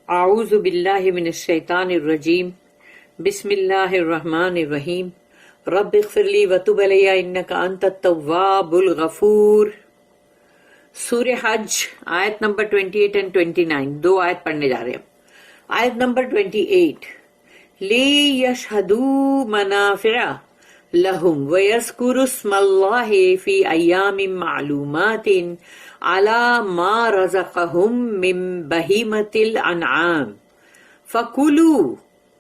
اعوذ باللہ من الشیطان الرجیم بسم اللہ الرحمن الرحیم رب اغفر لی وتب علی انک انت التواب الغفور۔ سورہ حج آیت نمبر 28 and 29، دو آیت پڑھنے جا رہے ہیں۔ آیت نمبر 28، لیشہدوا منافع لہم ویذکروا اسم اللہ فی ایام معلومات علی ما رزقہم من بہیمۃ الانعام فکلوا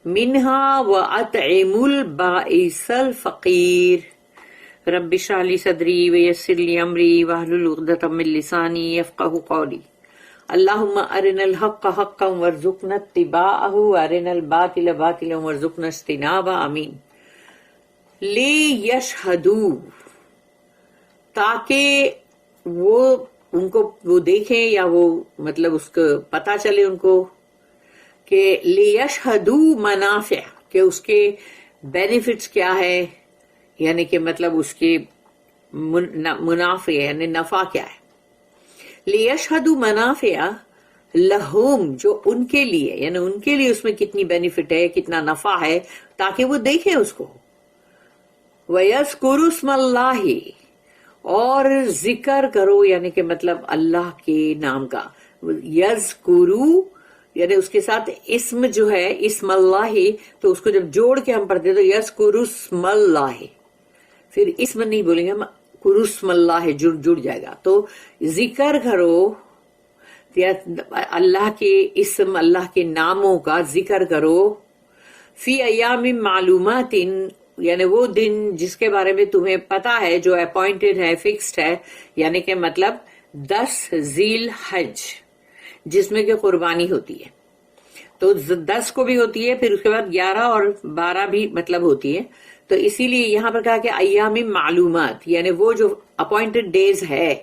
منہا وَأَطْعِمُوا الْبَائِسَ الْفَقِيرَ رب اشرح لی صدری ویسر لی امری واحلل عقدۃ من لسانی یفقہوا قولی اللہم ارنا الحق حقا وارزقنا اتباعہ وارنا الباطل باطلا وارزقنا اجتنابہ، آمین۔ لیشہدوا، تاکہ وہ ان کو وہ دیکھیں یا وہ مطلب اس کو پتہ چلے ان کو کہ لیشہدوا منافع، کہ اس کے بینیفٹس کیا ہے، یعنی کہ مطلب اس کے منافع یعنی نفع کیا ہے۔ لیشہدوا منافع لہم، جو ان کے لیے یعنی ان کے لیے اس میں کتنی بینیفٹ ہے، کتنا نفع ہے، تاکہ وہ دیکھیں اس کو۔ وَيَذْكُرُوا اسْمَ اللَّهِ، اور ذکر کرو یعنی کہ مطلب اللہ کے نام کا۔ یذکروا یعنی اس کے ساتھ اسم جو ہے اسم اللہ، تو اس کو جب جوڑ کے ہم پڑھتے تو یذکروا اسم اللہ، پھر اسم نہیں بولیں گے ہم، کرو اسم اللہ جڑ جائے گا، تو ذکر کرو اللہ کے اسم، اللہ کے ناموں کا ذکر کرو۔ فی ایام معلومات، یعنی وہ دن جس کے بارے میں تمہیں پتا ہے، جو اپوائنٹڈ ہے، فکسڈ ہے، یعنی کہ مطلب 10 ذی الحج، جس میں کہ قربانی ہوتی ہے، تو 10 کو بھی ہوتی ہے، پھر اس کے بعد 11 اور 12 بھی مطلب ہوتی ہے، تو اسی لیے یہاں پر کہا کہ ایام معلومات، یعنی وہ جو اپوائنٹڈ ڈیز ہے،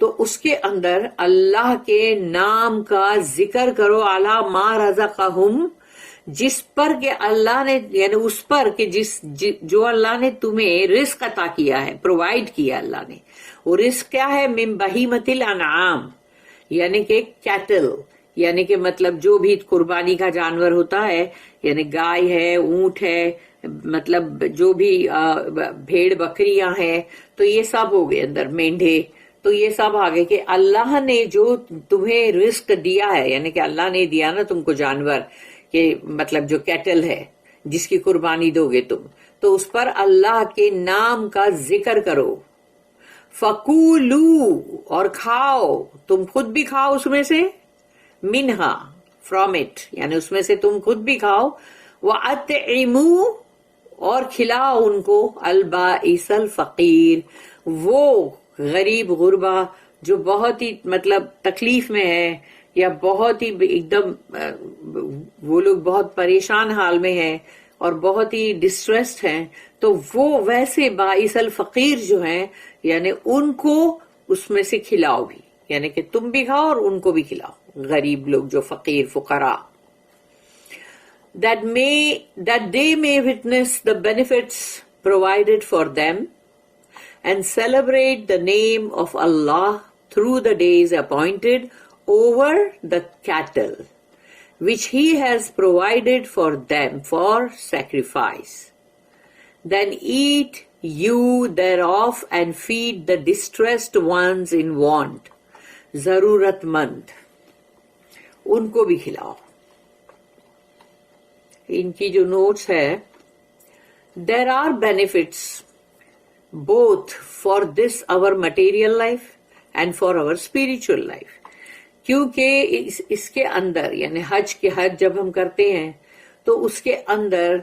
تو اس کے اندر اللہ کے نام کا ذکر کرو، اعلی ما رزقہم، جس پر کہ اللہ نے یعنی اس پر کہ جو اللہ نے تمہیں رزق عطا کیا ہے، پرووائڈ کیا اللہ نے۔ وہ رزق کیا ہے؟ من بہیمۃ الانعام، یعنی کہ کیٹل، یعنی کہ مطلب جو بھی قربانی کا جانور ہوتا ہے، یعنی گائے ہے، اونٹ ہے، مطلب جو بھی بھیڑ بکریاں ہیں، تو یہ سب ہو گئے اندر، مینڈھے، تو یہ سب آگے کہ اللہ نے جو تمہیں رزق دیا ہے، یعنی کہ اللہ نے دیا نا تم کو جانور، کہ مطلب جو کیٹل ہے جس کی قربانی دو گے تم، تو اس پر اللہ کے نام کا ذکر کرو۔ فَكُولُوا، اور کھاؤ، تم خود بھی کھاؤ اس میں سے، منہا، فرام اٹ، یعنی اس میں سے تم خود بھی کھاؤ، وَأَطْعِمُوا، اور کھلاؤ ان کو، البائس الفقیر، وہ غریب غربا جو بہت ہی مطلب تکلیف میں ہے، یا بہت ہی ایک دم وہ لوگ بہت پریشان حال میں ہیں اور بہت ہی ڈسٹریسڈ ہیں، تو وہ ویسے باعث الفقیر جو ہیں، یعنی ان کو اس میں سے کھلاؤ بھی، یعنی کہ تم بھی کھاؤ اور ان کو بھی کھلاؤ، غریب لوگ جو فقیر فقراء۔ that they may witness the benefits provided for them and celebrate the name of Allah through the days appointed over the cattle which he has provided for them for sacrifice. Then eat you thereof and feed the distressed ones in want, ضرورت مند، ان کو بھی کھلاؤ۔ ان کی جو notice ہے، there are benefits both for this our material life and for our spiritual life، کیونکہ اس کے اندر یعنی حج جب ہم کرتے ہیں تو اس کے اندر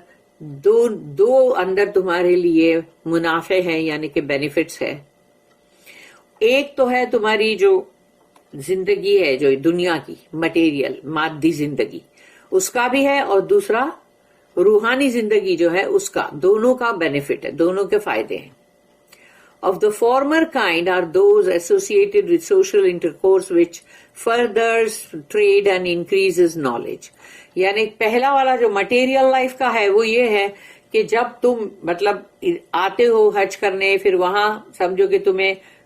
دو اندر تمہارے لیے منافع ہے، یعنی کہ بینیفٹس ہے۔ ایک تو ہے تمہاری جو زندگی ہے، جو دنیا کی مٹیریل مادی زندگی، اس کا بھی ہے، اور دوسرا روحانی زندگی جو ہے اس کا، دونوں کا بینیفٹ ہے، دونوں کے فائدے ہیں۔ Of the former kind are those associated with social intercourse which furthers trade and increases knowledge. یعنی پہلا والا جو مٹیریل لائف کا ہے وہ یہ ہے کہ جب تم مطلب آتے ہو حج کرنے، پھر وہاں سمجھو کہ تمہیں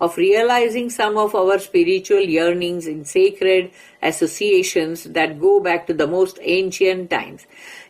of realizing some of our spiritual yearnings in sacred associations that go back to the most ancient times।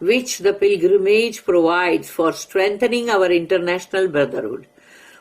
which the pilgrimage provides for strengthening our international brotherhood।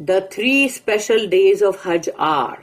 The 3 special days of Hajj are,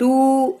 2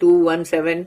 217,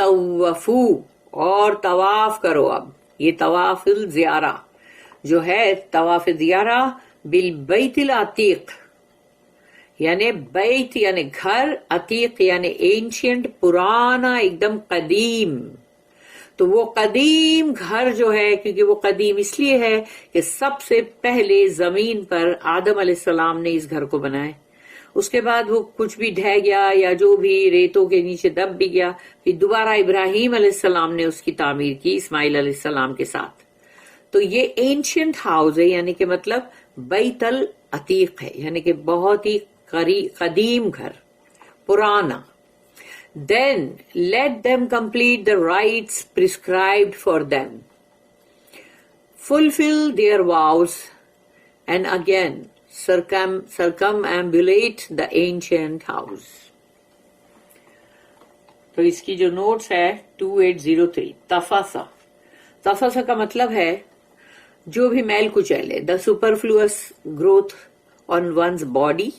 وَتَطَوَّفُوا، اور طواف کرو. اب یہ طواف الزیارہ جو ہے، طواف زیارہ بالبیت العتیق، یعنی بیت یعنی گھر، عتیق یعنی اینشینٹ، پرانا، ایک دم قدیم. تو وہ قدیم گھر جو ہے، کیونکہ وہ قدیم اس لیے ہے کہ سب سے پہلے زمین پر آدم علیہ السلام نے اس گھر کو بنائے. اس کے بعد وہ کچھ بھی ڈھہ گیا یا جو بھی ریتوں کے نیچے دب بھی گیا، پھر دوبارہ ابراہیم علیہ السلام نے اس کی تعمیر کی اسماعیل علیہ السلام کے ساتھ. تو یہ اینشینٹ ہاؤس ہے، یعنی کہ مطلب بیت العتیق ہے، یعنی کہ بہت ہی قدیم گھر، پرانا. Then let them complete the rites prescribed for them, fulfill their vows, and again circumambulate the ancient house. تو اس کی جو نوٹس ہے 2803. تفاسا، تفاسا کا مطلب ہے جو بھی میل کچیل ہے، the superfluous growth on one's body،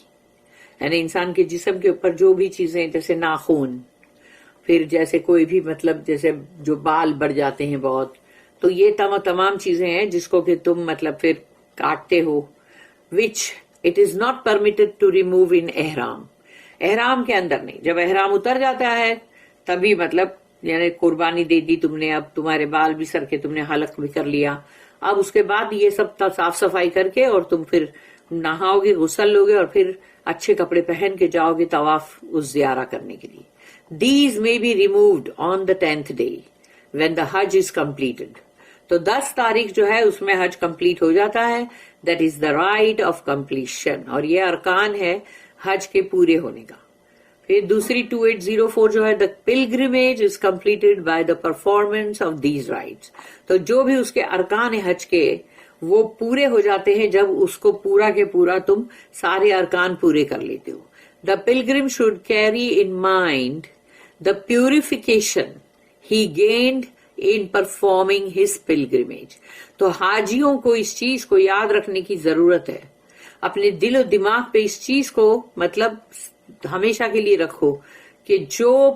یعنی انسان کے جسم کے اوپر جو بھی چیزیں، جیسے ناخون، پھر جیسے کوئی بھی مطلب جیسے جو بال بڑھ جاتے ہیں بہت، تو یہ تمام چیزیں ہیں جس کو کہ تم مطلب پھر کاٹتے ہو. which it is not permitted to remove in احرام، احرام کے اندر نہیں. جب احرام اتر جاتا ہے تبھی مطلب یعنی قربانی دے دی تم نے، اب تمہارے بال بھی سر کے تم نے حلق بھی کر لیا، اب اس کے بعد یہ سب صاف صفائی کر کے اور تم پھر نہاؤ گے، غسل لوگے، اور پھر اچھے کپڑے پہن کے جاؤ گے طواف اس زیارہ کرنے کے لیے. These may be removed on the 10th day when the Hajj is completed. تو 10 تاریخ جو ہے اس میں حج کمپلیٹ ہو جاتا ہے. That is the right of completion، اور یہ ارکان ہے حج کے پورے ہونے کا. پھر دوسری 2804 جو ہے the pilgrimage is completed by the performance of these rites. تو جو بھی اس کے ارکان حج کے وہ پورے ہو جاتے ہیں جب اس کو پورا کے پورا تم سارے ارکان پورے کر لیتے ہو. The pilgrim should carry in mind the purification he gained in performing his pilgrimage. تو حاجیوں کو اس چیز کو یاد رکھنے کی ضرورت ہے، اپنے دل و دماغ پہ اس چیز کو مطلب ہمیشہ کے لیے رکھو کہ جو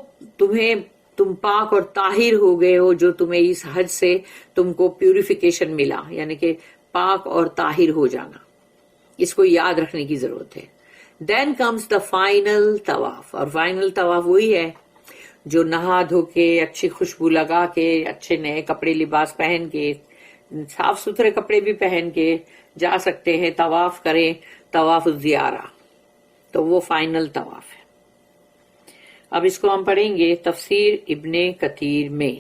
تم پاک اور طاہر ہو گئے ہو، جو تمہیں اس حج سے تم کو پیوریفیکیشن ملا، یعنی کہ پاک اور طاہر ہو جانا، اس کو یاد رکھنے کی ضرورت ہے. Then comes the final طواف، اور فائنل طواف وہی ہے جو نہا دھو کے، اچھی خوشبو لگا کے، اچھے نئے کپڑے لباس پہن کے، صاف ستھرے کپڑے بھی پہن کے جا سکتے ہیں، طواف کریں، طواف الزیارہ. تو وہ فائنل طواف ہے. اب اس کو ہم پڑھیں گے تفسیر ابن کثیر میں.